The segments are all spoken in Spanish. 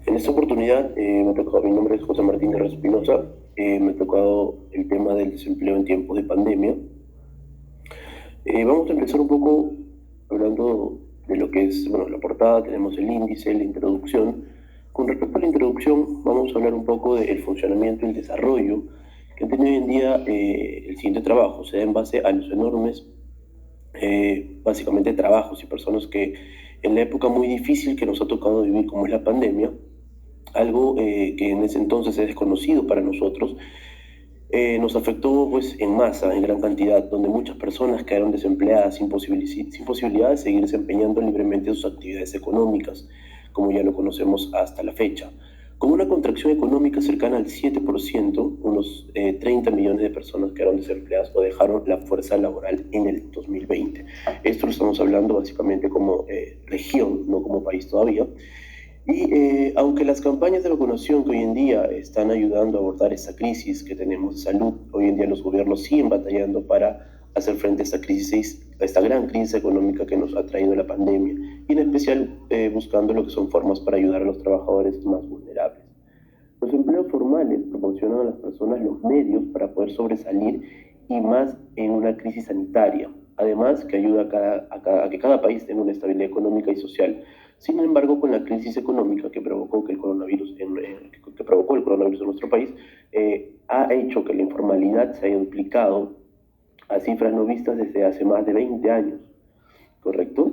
En esta oportunidad me ha tocado, mi nombre es José Martín Herrera Espinosa, me ha tocado el tema del desempleo en tiempos de pandemia. Vamos a empezar un poco hablando de lo que es, bueno, la portada, tenemos el índice, la introducción. Con respecto a la introducción, vamos a hablar un poco del funcionamiento y el desarrollo que tiene hoy en día el siguiente trabajo. Se da en base a los enormes, básicamente, trabajos y personas que en la época muy difícil que nos ha tocado vivir, como es la pandemia, algo que en ese entonces es desconocido para nosotros, nos afectó pues en masa, en gran cantidad, donde muchas personas quedaron desempleadas sin posibilidad de seguir desempeñando libremente sus actividades económicas, como ya lo conocemos hasta la fecha. Con una contracción económica cercana al 7%, unos 30 millones de personas quedaron desempleadas o dejaron la fuerza laboral en el 2020. Esto lo estamos hablando básicamente como región, no como país todavía. Y aunque las campañas de vacunación que hoy en día están ayudando a abordar esta crisis que tenemos de salud, hoy en día los gobiernos siguen batallando para hacer frente a esta crisis, a esta gran crisis económica que nos ha traído la pandemia, y en especial buscando lo que son formas para ayudar a los trabajadores más vulnerables. Los empleos formales proporcionan a las personas los medios para poder sobresalir y más en una crisis sanitaria. Además, que ayuda a que cada país tenga una estabilidad económica y social. Sin embargo, con la crisis económica que provocó, que provocó el coronavirus en nuestro país, ha hecho que la informalidad se haya duplicado a cifras no vistas desde hace más de 20 años, ¿correcto?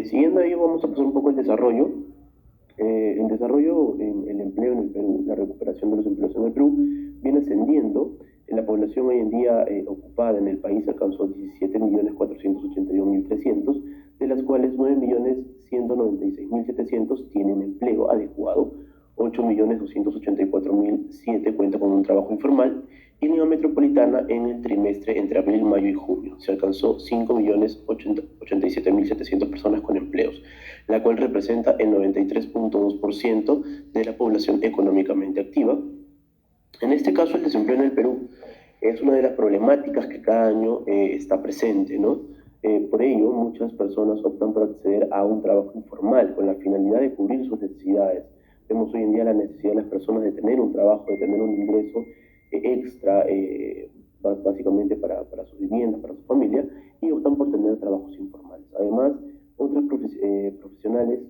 Siguiendo ahí, vamos a pasar un poco el desarrollo. En desarrollo, en el empleo en el Perú, la recuperación de los empleos en el Perú viene ascendiendo. La población hoy en día ocupada en el país alcanzó 17.481.300, de las cuales 9.196.700 tienen empleo adecuado, 8.284.007 cuentan con un trabajo informal, y en la metropolitana en el trimestre entre abril, mayo y junio se alcanzó 5.087.700 personas con empleos, la cual representa el 93.2% de la población económicamente activa. En este caso, el desempleo en el Perú es una de las problemáticas que cada año está presente, ¿no? Por ello, muchas personas optan por acceder a un trabajo informal con la finalidad de cubrir sus necesidades. Vemos hoy en día la necesidad de las personas de tener un trabajo, de tener un ingreso extra, básicamente para sus viviendas, para su familia, y optan por tener trabajos informales. Además, otros profesionales,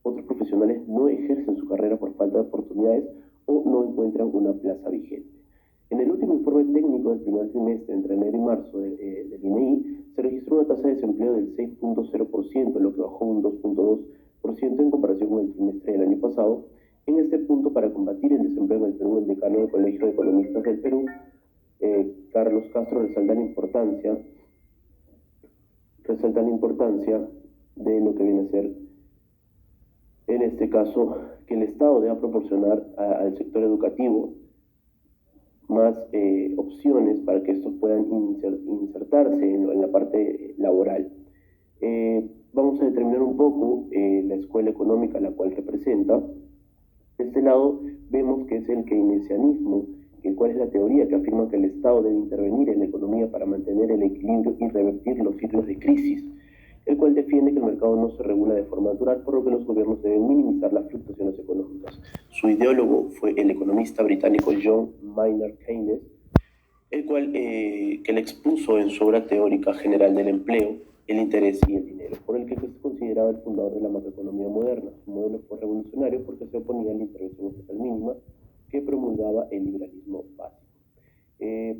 otros profesionales no ejercen su carrera por falta de oportunidades o no encuentran una plaza vigente. En el último informe técnico del primer trimestre, entre enero y marzo del INEI, se registró una tasa de desempleo del 6.0%, lo que bajó un 2.2% en comparación con el trimestre del año pasado. En este punto, para combatir el desempleo en el Perú, el decano del Colegio de Economistas del Perú, Carlos Castro, resalta la importancia de lo que viene a ser, en este caso, que el Estado deba proporcionar al sector educativo más opciones para que estos puedan insertarse en la parte laboral. Vamos a determinar un poco la escuela económica a la cual representa. De este lado vemos que es el keynesianismo, cuál es la teoría que afirma que el Estado debe intervenir en la economía para mantener el equilibrio y revertir los ciclos de crisis, el cual defiende que el mercado no se regula de forma natural, por lo que los gobiernos deben minimizar las fluctuaciones económicas. Su ideólogo fue el economista británico John Maynard Keynes, el cual que le expuso en su obra teórica general del empleo, el interés y el dinero, por el que es considerado el fundador de la macroeconomía moderna. Su modelo fue revolucionario porque se oponía a la intervención estatal mínima que promulgaba el liberalismo básico.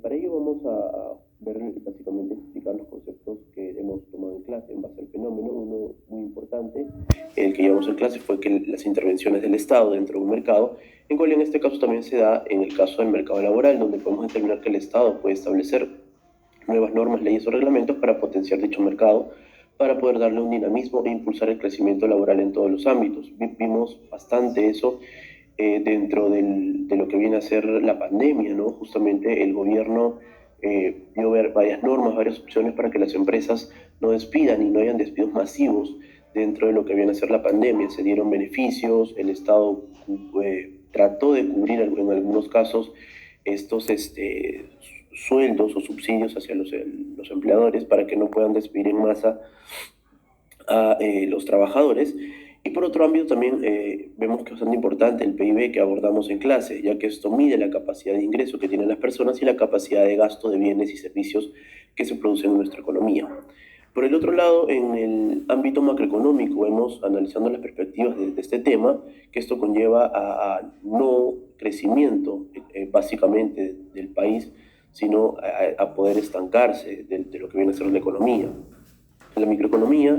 Para ello vamos a ver básicamente explicar los conceptos que hemos tomado en clase en base al fenómeno. Uno muy importante, el que llevamos en clase, fue que las intervenciones del Estado dentro de un mercado, en cual en este caso también se da en el caso del mercado laboral, donde podemos determinar que el Estado puede establecer nuevas normas, leyes o reglamentos para potenciar dicho mercado, para poder darle un dinamismo e impulsar el crecimiento laboral en todos los ámbitos. Vimos bastante eso dentro de lo que viene a ser la pandemia, ¿no? Justamente el gobierno dio ver varias normas, varias opciones para que las empresas no despidan y no hayan despidos masivos dentro de lo que viene a ser la pandemia. Se dieron beneficios, el Estado trató de cubrir en algunos casos estos sueldos o subsidios hacia los empleadores para que no puedan despedir en masa a los trabajadores. Y por otro ámbito también vemos que es bastante importante el PIB que abordamos en clase, ya que esto mide la capacidad de ingreso que tienen las personas y la capacidad de gasto de bienes y servicios que se producen en nuestra economía. Por el otro lado, en el ámbito macroeconómico, vemos, analizando las perspectivas de este tema, que esto conlleva a no crecimiento básicamente del país, sino a poder estancarse de lo que viene a ser la economía. En la microeconomía,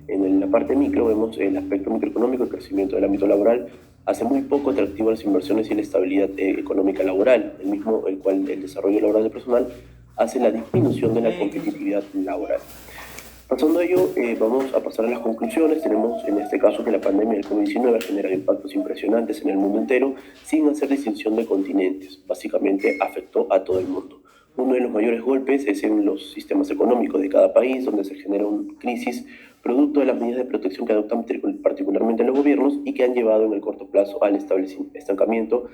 en la parte micro, vemos el aspecto microeconómico, el crecimiento del ámbito laboral, hace muy poco atractivo a las inversiones y la estabilidad económica laboral, el mismo el cual el desarrollo laboral del personal hace la disminución de la competitividad laboral. Pasando a ello, vamos a pasar a las conclusiones. Tenemos en este caso que la pandemia del COVID-19 ha generado impactos impresionantes en el mundo entero sin hacer distinción de continentes. Básicamente afectó a todo el mundo. Uno de los mayores golpes es en los sistemas económicos de cada país, donde se genera una crisis producto de las medidas de protección que adoptan particularmente los gobiernos y que han llevado en el corto plazo al estancamiento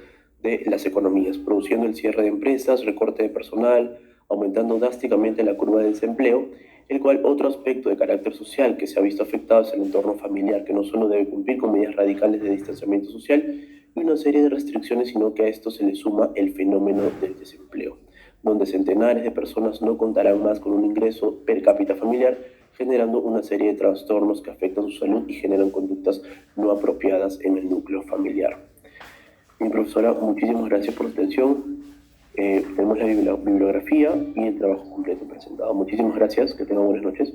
de las economías, produciendo el cierre de empresas, recorte de personal, aumentando drásticamente la curva de desempleo, el cual otro aspecto de carácter social que se ha visto afectado es el entorno familiar, que no solo debe cumplir con medidas radicales de distanciamiento social y una serie de restricciones, sino que a esto se le suma el fenómeno del desempleo, donde centenares de personas no contarán más con un ingreso per cápita familiar, generando una serie de trastornos que afectan su salud y generan conductas no apropiadas en el núcleo familiar. Mi profesora, muchísimas gracias por su atención. Tenemos la bibliografía y el trabajo completo presentado. Muchísimas gracias, que tengan buenas noches.